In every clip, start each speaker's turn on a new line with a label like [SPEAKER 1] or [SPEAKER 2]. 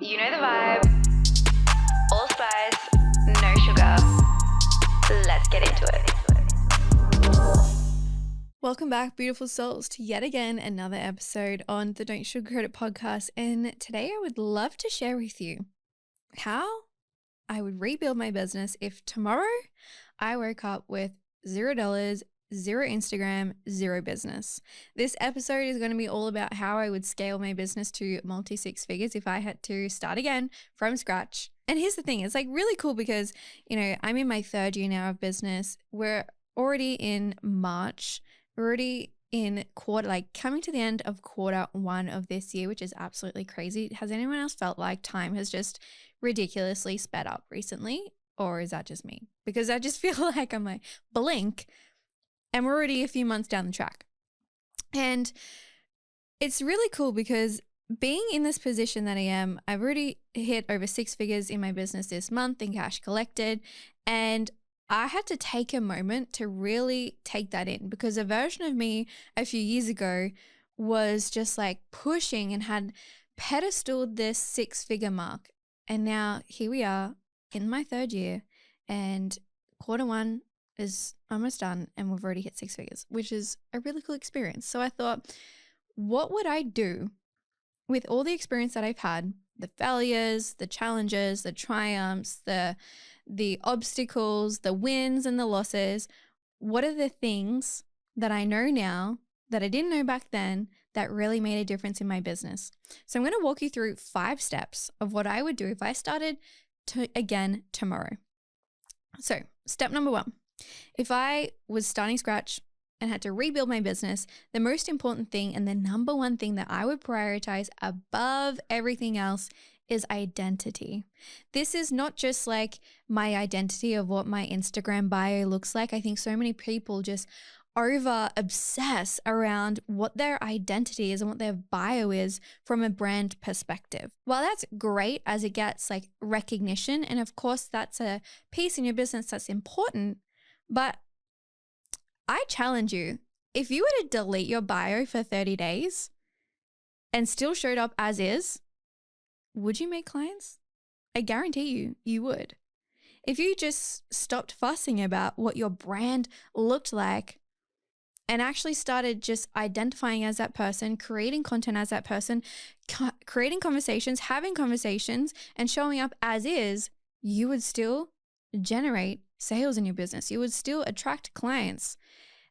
[SPEAKER 1] You know the vibe. All spice, no sugar. Let's get into it.
[SPEAKER 2] Welcome back, beautiful souls, to yet again another episode on the Don't Sugarcoat It podcast. And today I would love to share with you how I would rebuild my business if tomorrow I woke up with $0, zero Instagram, zero business. This episode is going to be all about how I would scale my business to multi-six figures if I had to start again from scratch. And here's the thing, it's like really cool because, I'm in my third year now of business. We're already in March. We're already in coming to the end of quarter one of this year, which is absolutely crazy. Has anyone else felt like time has just ridiculously sped up recently? Or is that just me? Because I just feel like I'm like, blink, and we're already a few months down the track. And it's really cool because being in this position that I am, I've already hit over six figures in my business this month in cash collected. And I had to take a moment to really take that in, because a version of me a few years ago was just like pushing and had pedestaled this six-figure mark. And now here we are in my third year, and quarter one is almost done and we've already hit six figures, which is a really cool experience. So I thought, what would I do with all the experience that I've had, the failures, the challenges, the triumphs, the obstacles, the wins and the losses? What are the things that I know now that I didn't know back then that really made a difference in my business? So I'm going to walk you through 5 steps of what I would do if I started again tomorrow. So step number 1, if I was starting scratch and had to rebuild my business, the most important thing and the number one thing that I would prioritize above everything else is identity. This is not just like my identity of what my Instagram bio looks like. I think so many people just over obsess around what their identity is and what their bio is from a brand perspective. While that's great as it gets like recognition, and of course that's a piece in your business that's important, but I challenge you, if you were to delete your bio for 30 days and still showed up as is, would you make clients? I guarantee you would. If you just stopped fussing about what your brand looked like and actually started just identifying as that person, creating content as that person, creating conversations, having conversations, and showing up as is, you would still generate sales in your business. You would still attract clients.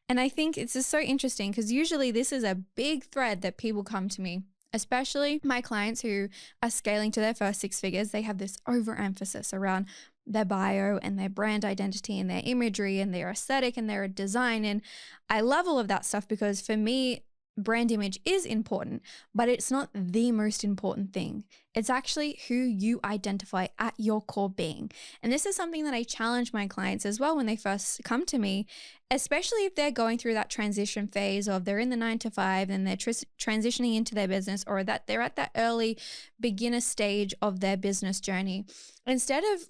[SPEAKER 2] And I think it's just so interesting because usually this is a big thread that people come to me, especially my clients who are scaling to their first six figures. They have this overemphasis around their bio and their brand identity and their imagery and their aesthetic and their design. And I love all of that stuff because for me, brand image is important, but it's not the most important thing. It's actually who you identify at your core being. And this is something that I challenge my clients as well when they first come to me, especially if they're going through that transition phase of they're in the 9 to 5 and they're transitioning into their business, or that they're at that early beginner stage of their business journey. Instead of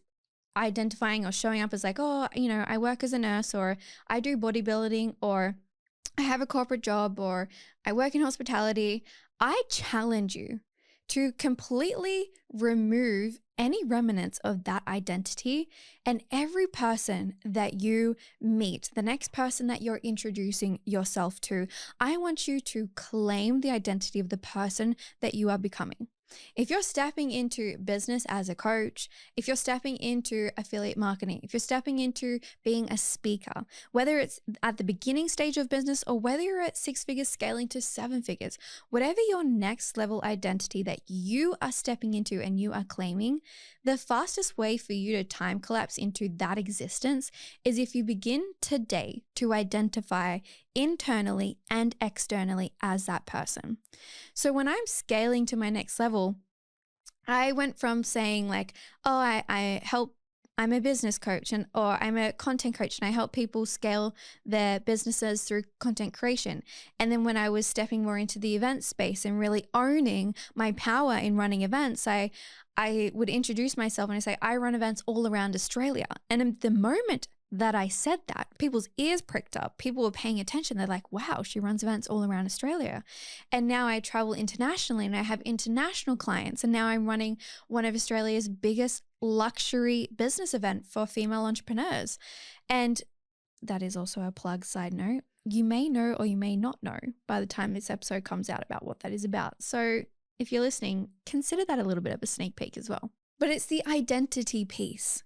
[SPEAKER 2] identifying or showing up as like, oh, I work as a nurse, or I do bodybuilding, or I have a corporate job, or I work in hospitality, I challenge you to completely remove any remnants of that identity. And every person that you meet, the next person that you're introducing yourself to, I want you to claim the identity of the person that you are becoming. If you're stepping into business as a coach, if you're stepping into affiliate marketing, if you're stepping into being a speaker, whether it's at the beginning stage of business or whether you're at 6 figures scaling to 7 figures, whatever your next level identity that you are stepping into and you are claiming, the fastest way for you to time collapse into that existence is if you begin today to identify internally and externally as that person. So when I'm scaling to my next level, I went from saying like, oh, I'm a business coach or I'm a content coach and I help people scale their businesses through content creation. And then when I was stepping more into the event space and really owning my power in running events, I would introduce myself and I say, I run events all around Australia. And the moment that I said that, people's ears pricked up. People were paying attention. They're like, wow, she runs events all around Australia. And now I travel internationally and I have international clients. And now I'm running one of Australia's biggest luxury business event for female entrepreneurs. And that is also a plug side note. You may know or you may not know by the time this episode comes out about what that is about. So if you're listening, consider that a little bit of a sneak peek as well. But it's the identity piece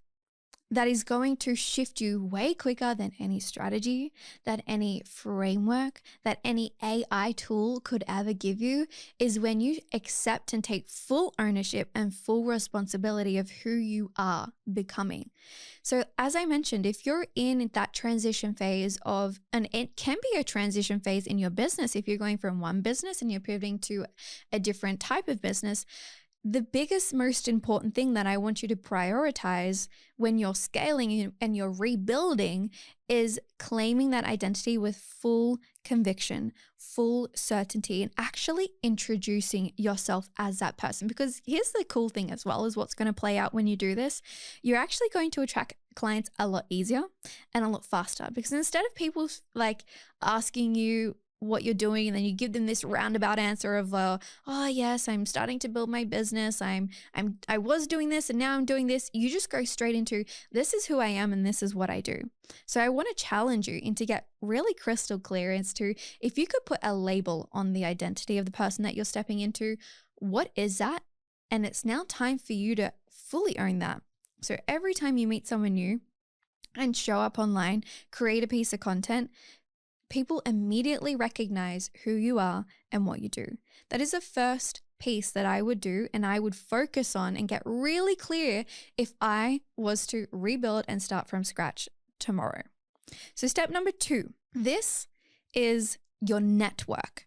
[SPEAKER 2] that is going to shift you way quicker than any strategy, that any framework, that any AI tool could ever give you, is when you accept and take full ownership and full responsibility of who you are becoming. So as I mentioned, if you're in that transition phase of, and it can be a transition phase in your business, if you're going from one business and you're pivoting to a different type of business, the biggest, most important thing that I want you to prioritize when you're scaling and you're rebuilding is claiming that identity with full conviction, full certainty, and actually introducing yourself as that person. Because here's the cool thing as well, is what's going to play out when you do this. You're actually going to attract clients a lot easier and a lot faster, because instead of people like asking you what you're doing and then you give them this roundabout answer of oh yes, I'm starting to build my business, I was doing this and now I'm doing this, you just go straight into, this is who I am and this is what I do. So I want to challenge you to get really crystal clear as to, if you could put a label on the identity of the person that you're stepping into, what is that? And it's now time for you to fully own that. So every time you meet someone new and show up online, create a piece of content, people immediately recognize who you are and what you do. That is the first piece that I would do and I would focus on and get really clear if I was to rebuild and start from scratch tomorrow. So step number 2, this is your network.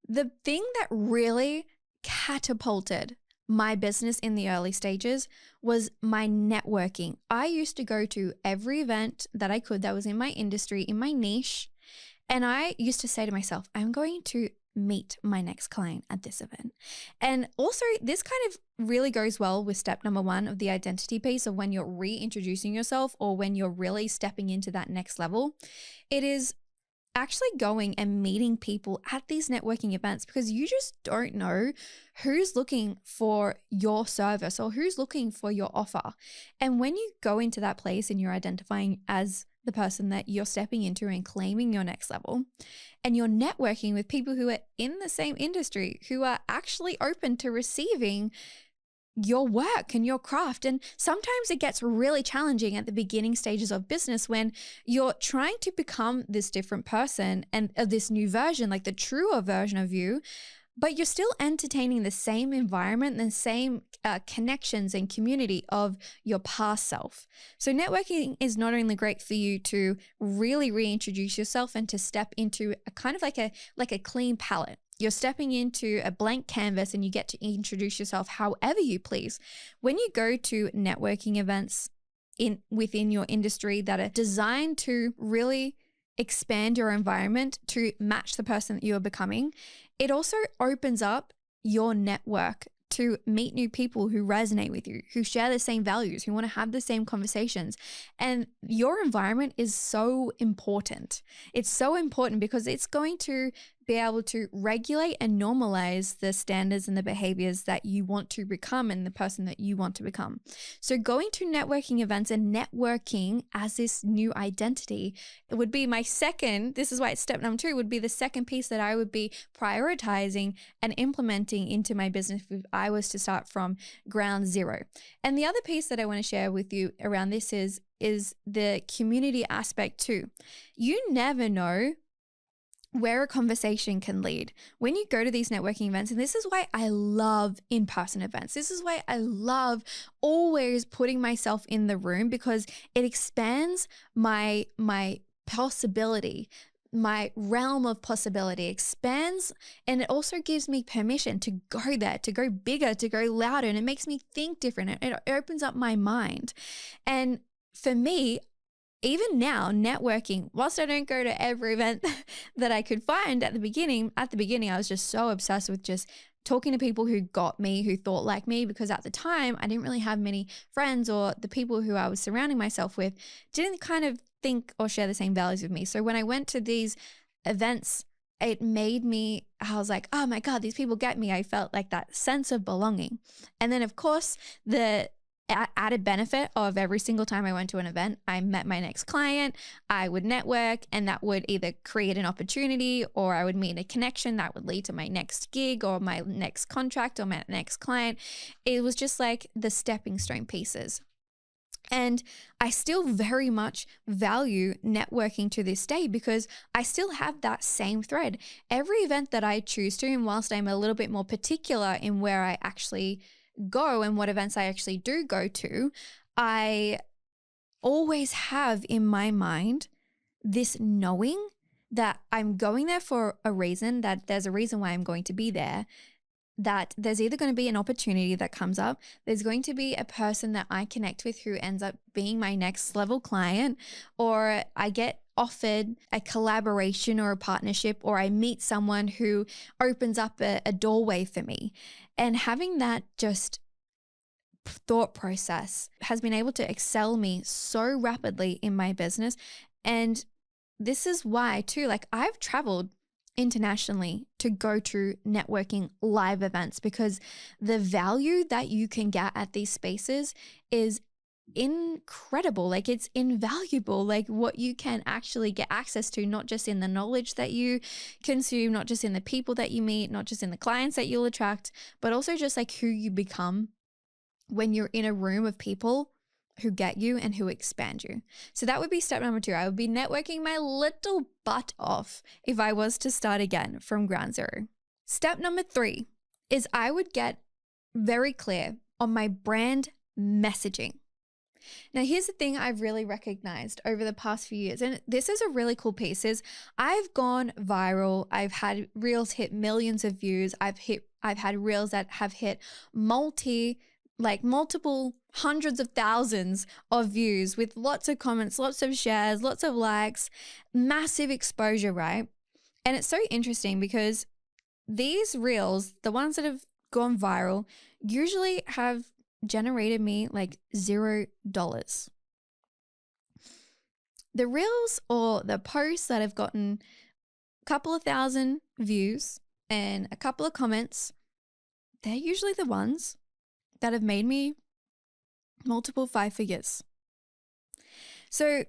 [SPEAKER 2] The thing that really catapulted my business in the early stages was my networking. I used to go to every event that I could that was in my industry, in my niche. And I used to say to myself, I'm going to meet my next client at this event. And also this kind of really goes well with step number 1 of the identity piece of when you're reintroducing yourself or when you're really stepping into that next level. It is actually going and meeting people at these networking events, because you just don't know who's looking for your service or who's looking for your offer. And when you go into that place and you're identifying as the person that you're stepping into and claiming your next level, and you're networking with people who are in the same industry, who are actually open to receiving your work and your craft. And sometimes it gets really challenging at the beginning stages of business when you're trying to become this different person and this new version, like the truer version of you, but you're still entertaining the same environment and the same connections and community of your past self. So networking is not only great for you to really reintroduce yourself and to step into a kind of like a clean palette. You're stepping into a blank canvas and you get to introduce yourself however you please. When you go to networking events within your industry that are designed to really expand your environment to match the person that you are becoming, it also opens up your network to meet new people who resonate with you, who share the same values, who want to have the same conversations. And your environment is so important. It's so important because it's going to be able to regulate and normalize the standards and the behaviors that you want to become and the person that you want to become. So going to networking events and networking as this new identity, it would be my second, this is why it's step number 2, would be the second piece that I would be prioritizing and implementing into my business if I was to start from ground zero. And the other piece that I want to share with you around this is the community aspect too. You never know where a conversation can lead when you go to these networking events. And this is why I love in-person events. This is why I love always putting myself in the room, because it expands my possibility, my realm of possibility expands, and it also gives me permission to go there, to go bigger, to go louder, and it makes me think different. It opens up my mind. And for me, even now, networking, whilst I don't go to every event that I could find at the beginning, I was just so obsessed with just talking to people who got me, who thought like me, because at the time I didn't really have many friends, or the people who I was surrounding myself with didn't kind of think or share the same values with me. So when I went to these events, it made me, I was like, oh my God, these people get me. I felt like that sense of belonging. And then of course, the added benefit of every single time I went to an event, I met my next client, I would network, and that would either create an opportunity, or I would meet a connection that would lead to my next gig or my next contract or my next client. It was just like the stepping stone pieces. And I still very much value networking to this day, because I still have that same thread. Every event that I choose to, and whilst I'm a little bit more particular in where I actually go and what events I actually do go to, I always have in my mind this knowing that I'm going there for a reason, that there's a reason why I'm going to be there, that there's either going to be an opportunity that comes up, there's going to be a person that I connect with who ends up being my next level client, or I get offered a collaboration or a partnership, or I meet someone who opens up a doorway for me. And having that just thought process has been able to excel me so rapidly in my business. And this is why too, like I've traveled internationally to go to networking live events, because the value that you can get at these spaces is incredible. Like it's invaluable, like what you can actually get access to, not just in the knowledge that you consume, not just in the people that you meet, not just in the clients that you'll attract, but also just like who you become when you're in a room of people who get you and who expand you. So that would be step number 2. I would be networking my little butt off if I was to start again from ground zero. Step number 3 is I would get very clear on my brand messaging. Now, here's the thing I've really recognized over the past few years, and this is a really cool piece, is I've gone viral. I've had reels hit millions of views. I've had reels that have hit multiple hundreds of thousands of views with lots of comments, lots of shares, lots of likes, massive exposure, right? And it's so interesting because these reels, the ones that have gone viral, usually have generated me like $0. The reels or the posts that have gotten a couple of thousand views and a couple of comments, they're usually the ones that have made me multiple 5 figures. So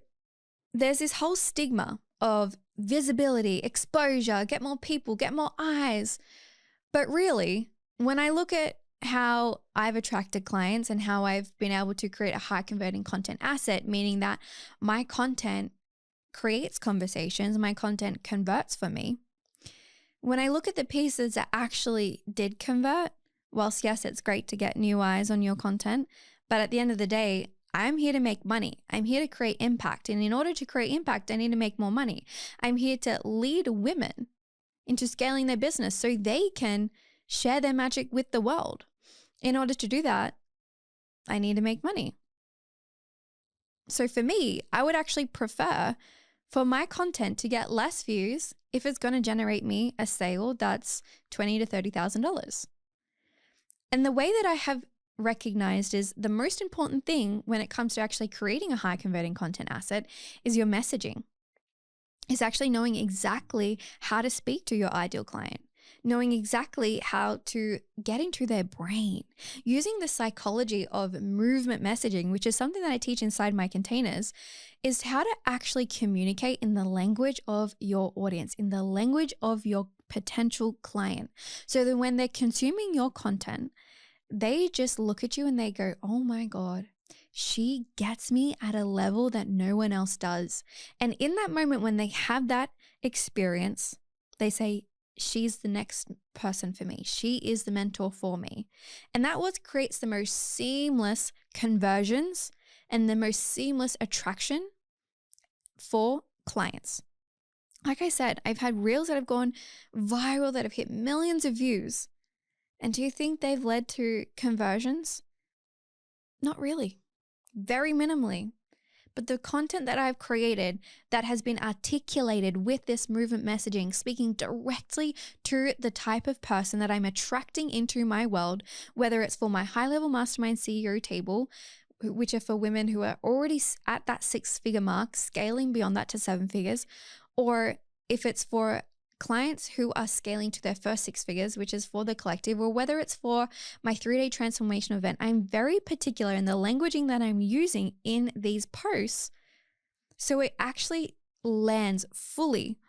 [SPEAKER 2] there's this whole stigma of visibility, exposure, get more people, get more eyes. But really, when I look at how I've attracted clients and how I've been able to create a high converting content asset, meaning that my content creates conversations, my content converts for me. When I look at the pieces that actually did convert, whilst yes, it's great to get new eyes on your content, but at the end of the day, I'm here to make money. I'm here to create impact. And in order to create impact, I need to make more money. I'm here to lead women into scaling their business so they can share their magic with the world. In order to do that, I need to make money. So for me, I would actually prefer for my content to get less views if it's going to generate me a sale that's $20,000 to $30,000. And the way that I have recognized is the most important thing when it comes to actually creating a high converting content asset is your messaging. Is actually knowing exactly how to speak to your ideal client, knowing exactly how to get into their brain, using the psychology of movement messaging, which is something that I teach inside my containers, is how to actually communicate in the language of your audience, in the language of your potential client. So that when they're consuming your content, they just look at you and they go, oh my God, she gets me at a level that no one else does. And in that moment, when they have that experience, they say, she's the next person for me. She is the mentor for me. And that what creates the most seamless conversions and the most seamless attraction for clients. Like I said, I've had reels that have gone viral, that have hit millions of views. And do you think they've led to conversions? Not really. Very minimally. But the content that I've created that has been articulated with this movement messaging, speaking directly to the type of person that I'm attracting into my world, whether it's for my high-level mastermind CEO table, which are for women who are already at that 6-figure mark, scaling beyond that to 7 figures, or if it's for clients who are scaling to their first 6 figures, which is for the collective, or whether it's for my 3-day transformation event, I'm very particular in the languaging that I'm using in these posts so it actually lands fully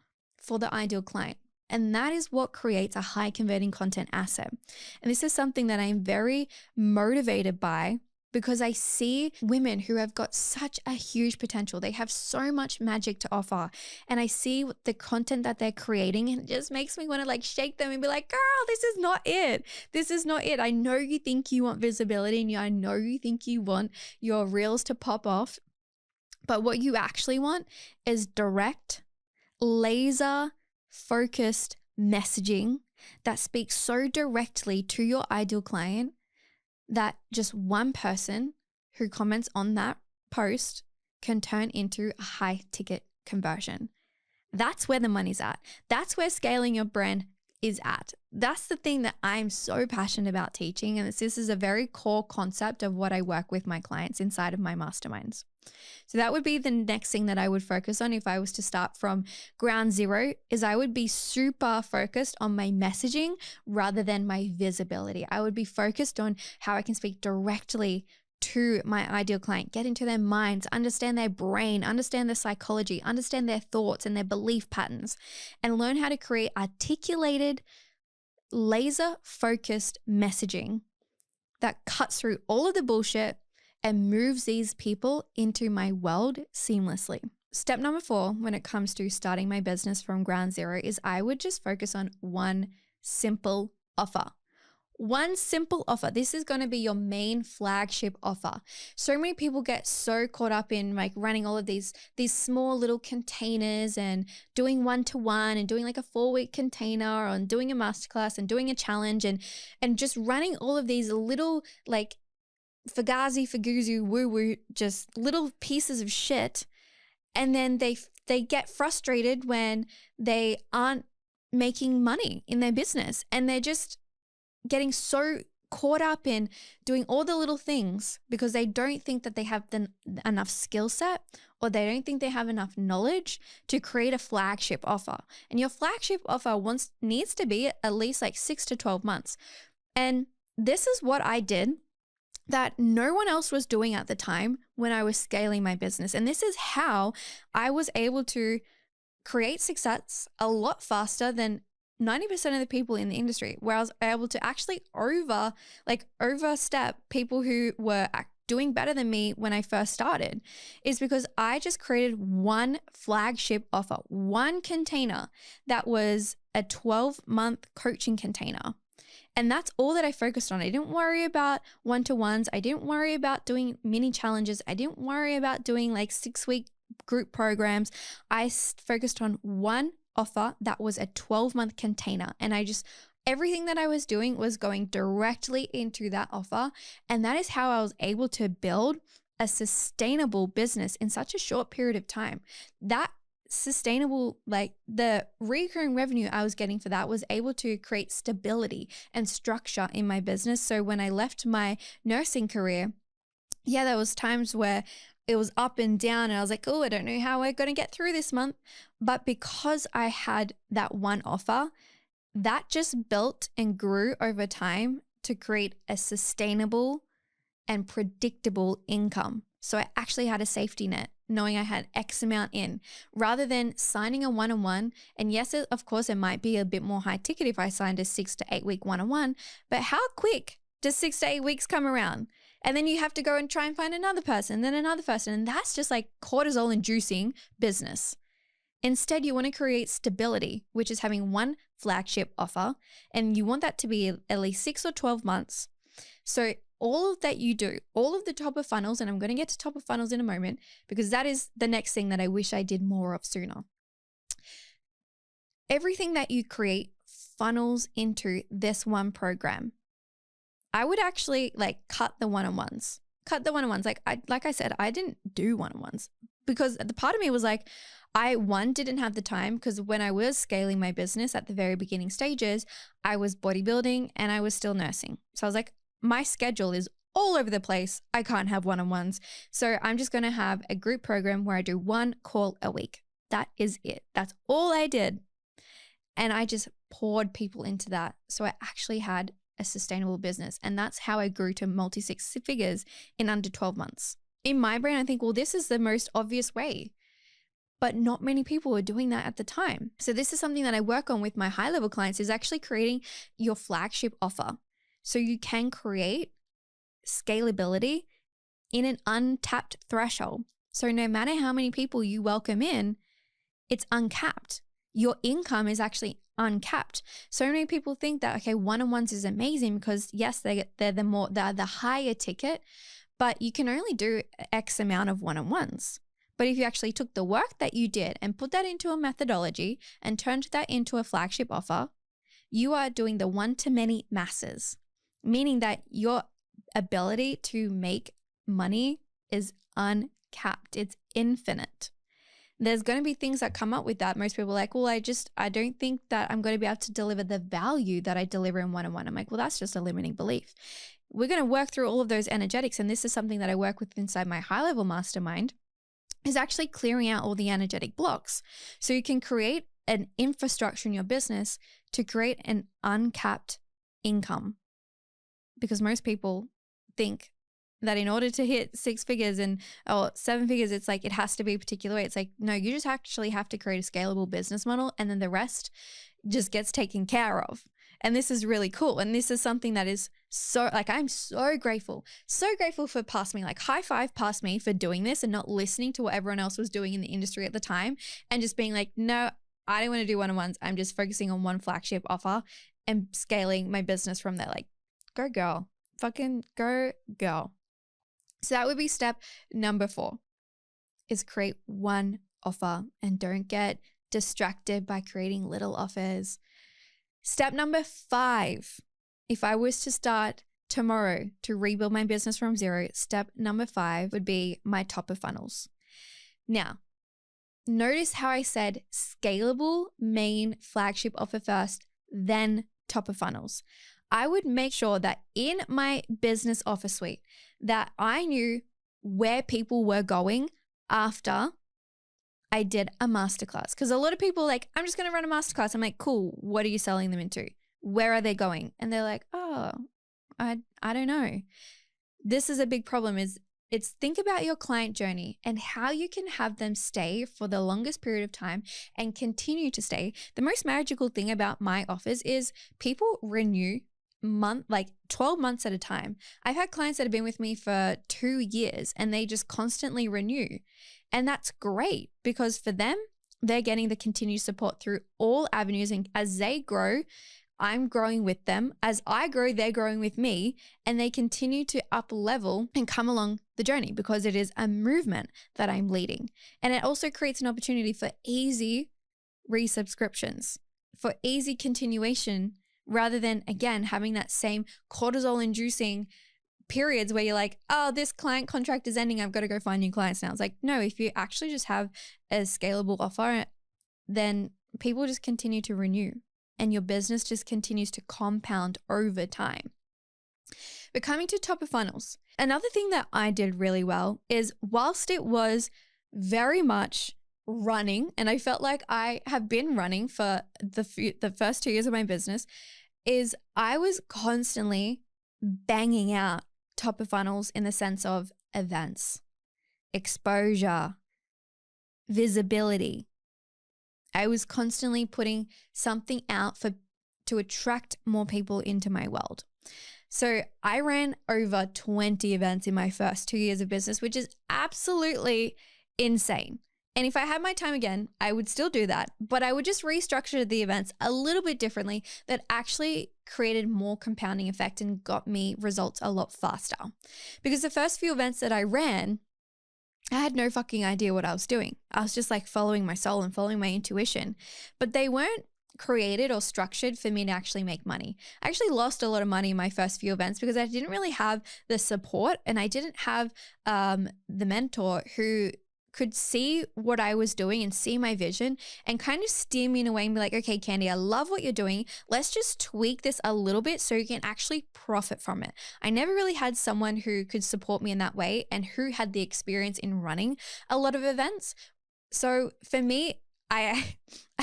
[SPEAKER 2] for the ideal client. And that is what creates a high converting content asset. And this is something that I'm very motivated by, because I see women who have got such a huge potential. They have so much magic to offer. And I see the content that they're creating, and it just makes me want to shake them and be like, girl, this is not it. This is not it. I know you think you want visibility, and I know you think you want your reels to pop off. But what you actually want is direct, laser focused messaging that speaks so directly to your ideal client that just one person who comments on that post can turn into a high ticket conversion. That's where the money's at. That's where scaling your brand is at. That's the thing that I'm so passionate about teaching. And this is a very core concept of what I work with my clients inside of my masterminds. So that would be the next thing that I would focus on if I was to start from ground zero, is I would be super focused on my messaging rather than my visibility. I would be focused on how I can speak directly to my ideal client, get into their minds, understand their brain, understand their psychology, understand their thoughts and their belief patterns, and learn how to create articulated, laser-focused messaging that cuts through all of the bullshit and moves these people into my world seamlessly. Step number 4, when it comes to starting my business from ground zero, is I would just focus on one simple offer. One simple offer. This is going to be your main flagship offer. So many people get so caught up in running all of these small little containers and doing 1-to-1 and doing a 4-week container, and doing a masterclass and doing a challenge and just running all of these little fugazi, woo-woo, just little pieces of shit. And then they get frustrated when they aren't making money in their business, and they're just getting so caught up in doing all the little things because they don't think that they have enough skill set, or they don't think they have enough knowledge to create a flagship offer. And your flagship offer needs to be at least 6 to 12 months. And this is what I did that no one else was doing at the time when I was scaling my business. And this is how I was able to create success a lot faster than 90% of the people in the industry, where I was able to actually overstep people who were doing better than me when I first started, is because I just created one flagship offer, one container that was a 12-month coaching container. And that's all that I focused on. I didn't worry about 1-to-1s. I didn't worry about doing mini challenges. I didn't worry about doing 6-week group programs. I focused on one offer that was a 12-month container. And everything that I was doing was going directly into that offer. And that is how I was able to build a sustainable business in such a short period of time. That sustainable, the recurring revenue I was getting for that was able to create stability and structure in my business. So when I left my nursing career, there was times where it was up and down, and I was like, oh, I don't know how we're going to get through this month. But because I had that one offer, that just built and grew over time to create a sustainable and predictable income. So I actually had a safety net, knowing I had X amount in, rather than signing a 1-on-1. And yes, of course, it might be a bit more high ticket if I signed a 6 to 8 week 1-on-1, but how quick does 6 to 8 weeks come around? And then you have to go and try and find another person, then another person. And that's just cortisol inducing business. Instead, you want to create stability, which is having one flagship offer. And you want that to be at least 6 or 12 months. So all that you do, all of the top of funnels, and I'm going to get to top of funnels in a moment, because that is the next thing that I wish I did more of sooner. Everything that you create funnels into this one program. I would actually cut the 1-on-1s. cut the one-on-ones. Like I said, I didn't do one-on-ones because the part of me was like, I didn't have the time, because when I was scaling my business at the very beginning stages, I was bodybuilding and I was still nursing. So I was like, my schedule is all over the place. I can't have one-on-ones. So I'm just going to have a group program where I do one call a week. That is it. That's all I did. And I just poured people into that. So I actually had a sustainable business. And that's how I grew to multi-six figures in under 12 months. In my brain, I think, well, this is the most obvious way. But not many people were doing that at the time. So this is something that I work on with my high-level clients, is actually creating your flagship offer. So you can create scalability in an untapped threshold. So no matter how many people you welcome in, it's uncapped. Your income is actually uncapped. So many people think that, okay, one-on-ones is amazing because yes, they're the higher ticket, but you can only do X amount of one-on-ones. But if you actually took the work that you did and put that into a methodology and turned that into a flagship offer, you are doing the one-to-many masses, meaning that your ability to make money is uncapped. It's infinite. There's going to be things that come up with that. Most people are like, well, I don't think that I'm going to be able to deliver the value that I deliver in one-on-one. I'm like, well, that's just a limiting belief. We're going to work through all of those energetics. And this is something that I work with inside my high-level mastermind, is actually clearing out all the energetic blocks. So you can create an infrastructure in your business to create an uncapped income. Because most people think that in order to hit 6 figures or 7 figures, it's like, it has to be a particular way. It's like, no, you just actually have to create a scalable business model, and then the rest just gets taken care of. And this is really cool. And this is something that is so, like, I'm so grateful for past me, like high five past me for doing this and not listening to what everyone else was doing in the industry at the time and just being like, no, I don't want to do one-on-ones. I'm just focusing on one flagship offer and scaling my business from there. Like, go girl, fucking go girl. So that would be step number 4, is create one offer and don't get distracted by creating little offers. Step number 5, if I was to start tomorrow to rebuild my business from zero, step number 5 would be my top of funnels. Now, notice how I said scalable main flagship offer first, then top of funnels. I would make sure that in my business offer suite that I knew where people were going after I did a masterclass. Because a lot of people are like, I'm just going to run a masterclass. I'm like, cool. What are you selling them into? Where are they going? And they're like, oh, I don't know. This is a big problem, it's think about your client journey and how you can have them stay for the longest period of time and continue to stay. The most magical thing about my offers is people renew 12 months at a time. I've had clients that have been with me for 2 years and they just constantly renew. And that's great because for them, they're getting the continued support through all avenues. And as they grow, I'm growing with them. As I grow, they're growing with me, and they continue to up level and come along the journey because it is a movement that I'm leading. And it also creates an opportunity for easy resubscriptions, for easy continuation, rather than, again, having that same cortisol inducing periods where you're like, oh, this client contract is ending, I've got to go find new clients now. It's like, no, if you actually just have a scalable offer, then people just continue to renew and your business just continues to compound over time. But coming to top of funnels, another thing that I did really well is whilst it was very much running, and I felt like I have been running for the first 2 years of my business, is I was constantly banging out top of funnels in the sense of events, exposure, visibility. I was constantly putting something out to attract more people into my world. So I ran over 20 events in my first 2 years of business, which is absolutely insane. And if I had my time again, I would still do that, but I would just restructure the events a little bit differently that actually created more compounding effect and got me results a lot faster. Because the first few events that I ran, I had no fucking idea what I was doing. I was just like following my soul and following my intuition, but they weren't created or structured for me to actually make money. I actually lost a lot of money in my first few events because I didn't really have the support, and I didn't have the mentor who could see what I was doing and see my vision and kind of steer me in a way and be like, okay, Candy, I love what you're doing. Let's just tweak this a little bit so you can actually profit from it. I never really had someone who could support me in that way and who had the experience in running a lot of events. So for me, I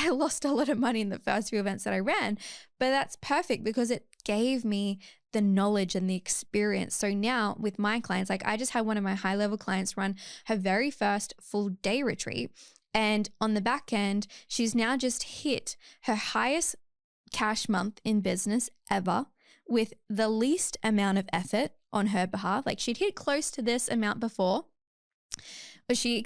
[SPEAKER 2] lost a lot of money in the first few events that I ran, but that's perfect because it gave me the knowledge and the experience. So now with my clients, like I just had one of my high level clients run her very first full day retreat. And on the back end, she's now just hit her highest cash month in business ever with the least amount of effort on her behalf. Like she'd hit close to this amount before, but she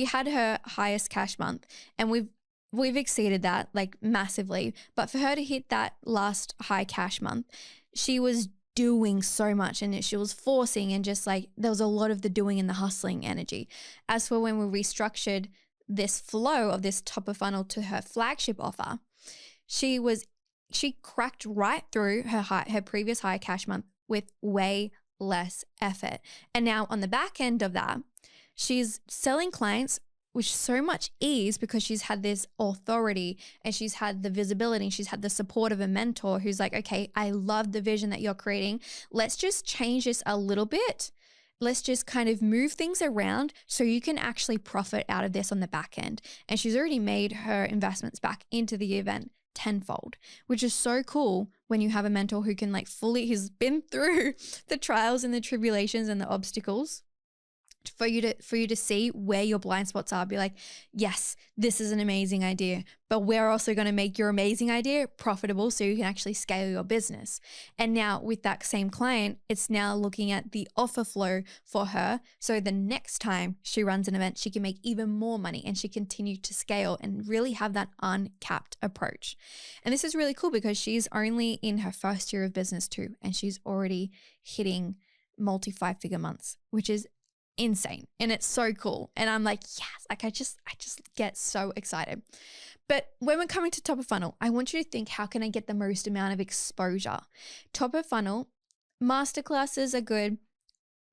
[SPEAKER 2] had her highest cash month, and we've exceeded that like massively. But for her to hit that last high cash month, she was doing so much and she was forcing, and just like there was a lot of the doing and the hustling energy. As for when we restructured this flow of this top of funnel to her flagship offer, she cracked right through her previous high cash month with way less effort. And now on the back end of that, she's selling clients with so much ease because she's had this authority and she's had the visibility and she's had the support of a mentor who's like, okay, I love the vision that you're creating. Let's just change this a little bit. Let's just kind of move things around so you can actually profit out of this on the back end. And she's already made her investments back into the event tenfold, which is so cool when you have a mentor who can who's been through the trials and the tribulations and the obstacles for you to see where your blind spots are. Be like, yes, this is an amazing idea, but we're also going to make your amazing idea profitable so you can actually scale your business. And now with that same client, it's now looking at the offer flow for her. So the next time she runs an event, she can make even more money and she continue to scale and really have that uncapped approach. And this is really cool because she's only in her first year of business too, and she's already hitting multi-5-figure months, which is insane. And it's so cool. And I'm like, yes, like I just get so excited. But when we're coming to top of funnel, I want you to think, how can I get the most amount of exposure? Top of funnel, masterclasses are good.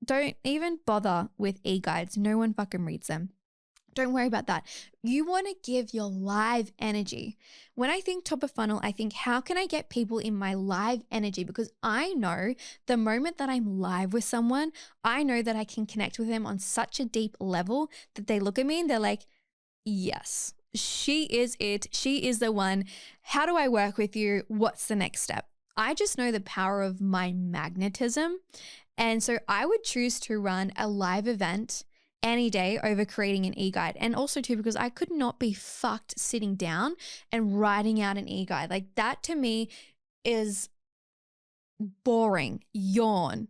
[SPEAKER 2] Don't even bother with e-guides. No one fucking reads them. Don't worry about that. You want to give your live energy. When I think top of funnel, I think, how can I get people in my live energy? Because I know the moment that I'm live with someone, I know that I can connect with them on such a deep level that they look at me and they're like, yes, she is it. She is the one. How do I work with you? What's the next step? I just know the power of my magnetism. And so I would choose to run a live event any day over creating an e-guide. And also too, because I could not be fucked sitting down and writing out an e-guide. Like that to me is boring. Yawn.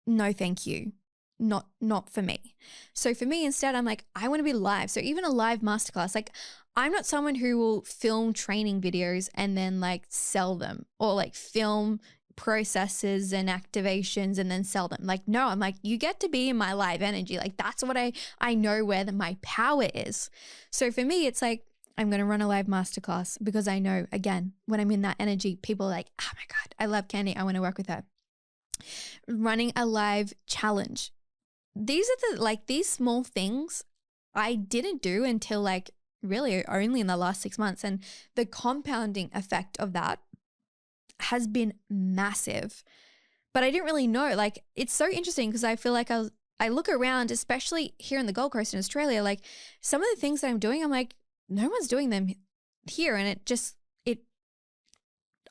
[SPEAKER 2] No, thank you. Not for me. So for me, instead, I'm like, I want to be live. So even a live masterclass, like I'm not someone who will film training videos and then like sell them, or like film processes and activations and then sell them. Like, no, I'm like, you get to be in my live energy. Like that's what I know where my power is. So for me, it's like, I'm going to run a live masterclass because I know, again, when I'm in that energy, people are like, oh my God, I love Candy. I want to work with her. Running a live challenge. These are these small things I didn't do until like really only in the last 6 months. And the compounding effect of that has been massive, but I didn't really know. Like, it's so interesting because I feel like I look around, especially here in the Gold Coast in Australia, like some of the things that I'm doing, I'm like, no one's doing them here. And it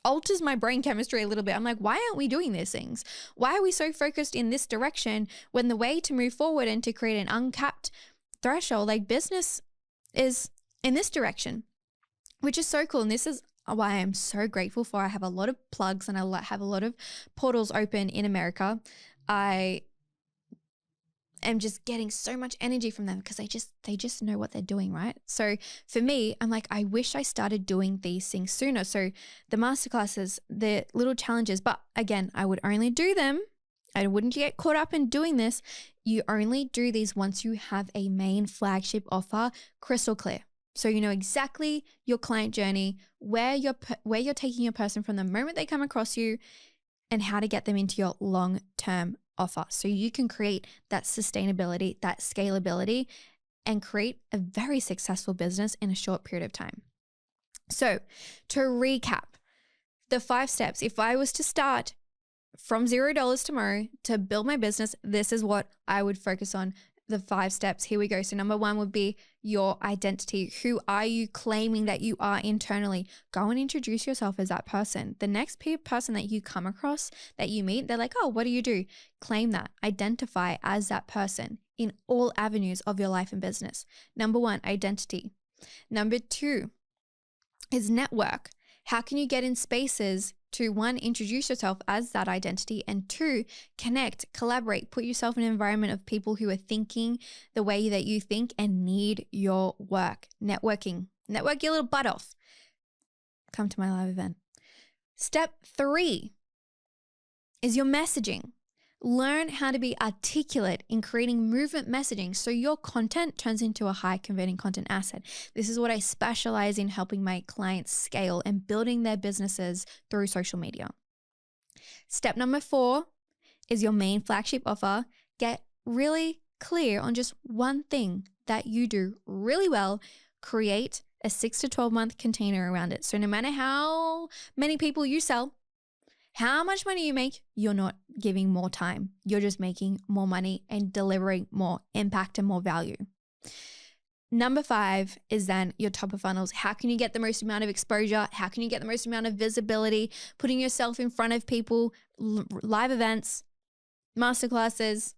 [SPEAKER 2] alters my brain chemistry a little bit. I'm like, why aren't we doing these things? Why are we so focused in this direction when the way to move forward and to create an uncapped threshold, like business, is in this direction, which is so cool. And this is why I'm so grateful for. I have a lot of plugs and I have a lot of portals open in America. I am just getting so much energy from them because they just know what they're doing, right? So for me, I'm like, I wish I started doing these things sooner. So the masterclasses, the little challenges, but again, I would only do them. I wouldn't get caught up in doing this. You only do these once you have a main flagship offer crystal clear. So you know exactly your client journey, where you're taking your person from the moment they come across you, and how to get them into your long-term offer. So you can create that sustainability, that scalability, and create a very successful business in a short period of time. So to recap, the 5 steps, if I was to start from $0 tomorrow to build my business, this is what I would focus on. The 5 steps. Here we go. So number 1 would be your identity. Who are you claiming that you are internally? Go and introduce yourself as that person. The next person that you come across, that you meet, they're like, oh, what do you do? Claim that. Identify as that person in all avenues of your life and business. Number 1, identity. Number 2 is network. How can you get in spaces to 1, introduce yourself as that identity, and 2, connect, collaborate, put yourself in an environment of people who are thinking the way that you think and need your work. Networking. Network your little butt off. Come to my live event. Step 3 is your messaging. Learn how to be articulate in creating movement messaging so your content turns into a high converting content asset. This is what I specialize in, helping my clients scale and building their businesses through social media. Step number 4 is your main flagship offer. Get really clear on just one thing that you do really well. Create a 6 to 12 month container around it. So no matter how many people you sell, how much money you make, you're not giving more time. You're just making more money and delivering more impact and more value. Number 5 is then your top of funnels. How can you get the most amount of exposure? How can you get the most amount of visibility? Putting yourself in front of people, live events, masterclasses,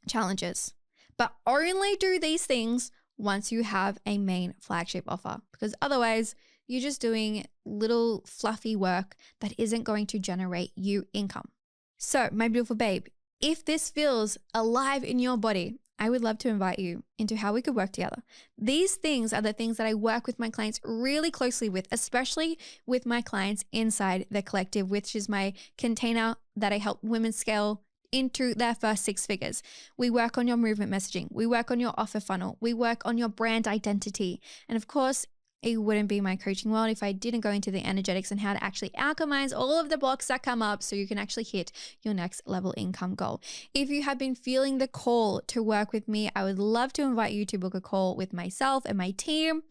[SPEAKER 2] challenges. But only do these things once you have a main flagship offer, because otherwise you're just doing little fluffy work that isn't going to generate you income. So my beautiful babe, if this feels alive in your body, I would love to invite you into how we could work together. These things are the things that I work with my clients really closely with, especially with my clients inside the collective, which is my container that I help women scale into their first 6 figures. We work on your movement messaging. We work on your offer funnel. We work on your brand identity. And of course, it wouldn't be my coaching world if I didn't go into the energetics and how to actually alchemize all of the blocks that come up so you can actually hit your next level income goal. If you have been feeling the call to work with me, I would love to invite you to book a call with myself and my team,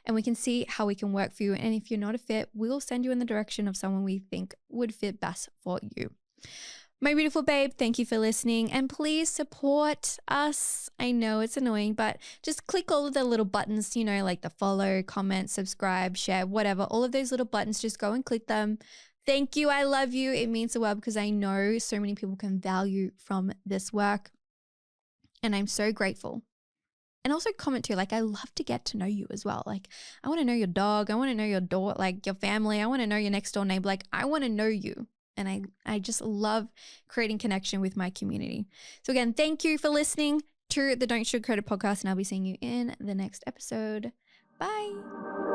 [SPEAKER 2] and we can see how we can work for you. And if you're not a fit, we'll send you in the direction of someone we think would fit best for you. My beautiful babe, thank you for listening, and please support us. I know it's annoying, but just click all of the little buttons, you know, like the follow, comment, subscribe, share, whatever, all of those little buttons, just go and click them. Thank you. I love you. It means the world because I know so many people can value from this work, and I'm so grateful. And also comment too, like I love to get to know you as well. Like I want to know your dog. I want to know your daughter, like your family. I want to know your next door neighbor. Like I want to know you. And I just love creating connection with my community. So again, thank you for listening to the Don't Sugarcoat It podcast, and I'll be seeing you in the next episode. Bye.